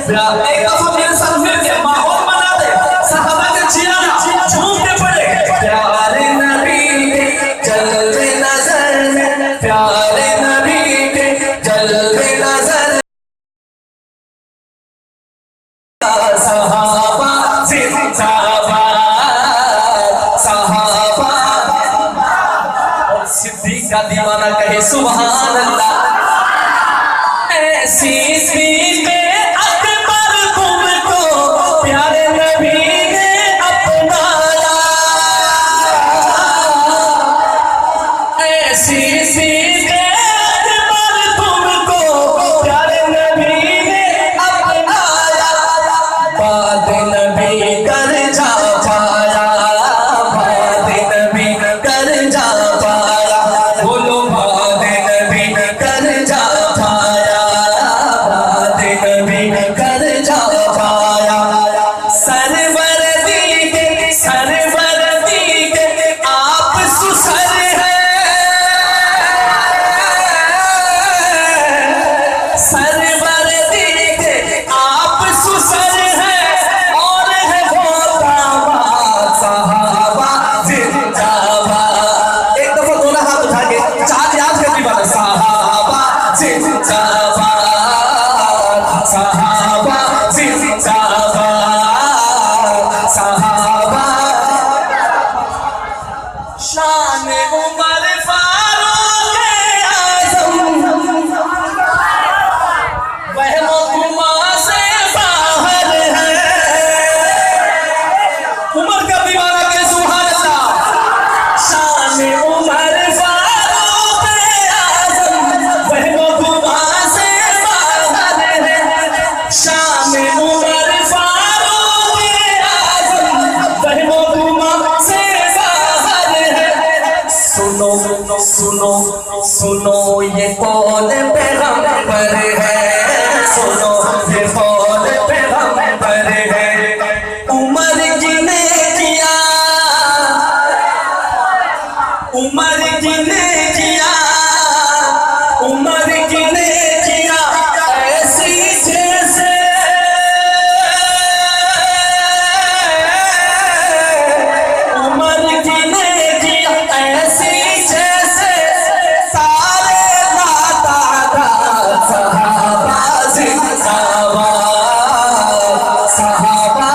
एक दफा मेरे साथ मिल के माहौल बना दे, सहाबा के चिल्लाना झूमते पड़े। प्यारे नबी के जलवे नजर में, प्यारे नबी के जलवे नजर, सहाबा जिंदाबाद, सहाबा। और सिद्दीक का दीवाना कहे सुभान अल्लाह। ऐसी में अकबर तुमको प्यारे नबी ने अपनाया, ऐसी में अकबर तुमको प्यारे नबी ने अपनाया। बाद नबी कर जा पाया, बाद नबी कर जा पाया, बोलो बाद नबी कर जा पाया, बाद नबी कर जा पाया। सरवर दी के आप सुसर हैं, सरवर दी के आप सुसर हैं, और है वो दामाद सहाबा जिंदाबाद। एक दफा दोनों हाथ उठा के चार याद करनी वाला, सहाबा जिंदाबाद, सहाबा जिंदाबाद, सहाबा। शान उमर फारूक आज़म वहमो गुमा से बाहर है। उमर का दीवाना के सुभान अल्लाह। शान उमर फारूक आज़म वहमो गुमा से बाहर है। शान उमर फारूक आज़म वहमो गुमा से बाहर है। सुनो सुनो सुनो ये कौन पैगंबर है, सुनो ये कौन पैगंबर है। उमर जिने किया, उमर जिने किया, उमर जिने किया ऐसी जैसे, उमर जिने किया ऐसी जैसे, सारे लातादाद सहाबा जिंदाबाद, सहाबा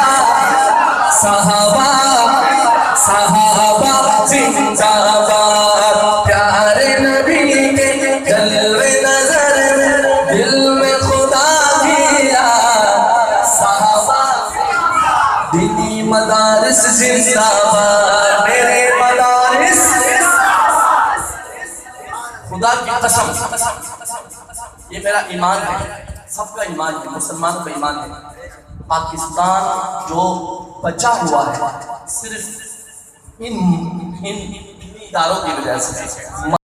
सहाबा सहाबा जिंदाबाद। प्यारे नबी के जलवे नजर में दिल में खुदा गिरा, सहाबा। दीनी मदारिस जिंदाबाद, मेरे मदारिस, खुदा की कसम ये मेरा ईमान है, सबका ईमान है, मुसलमानों का ईमान है। पाकिस्तान जो बचा हुआ है सिर्फ इन इदारों की वजह से।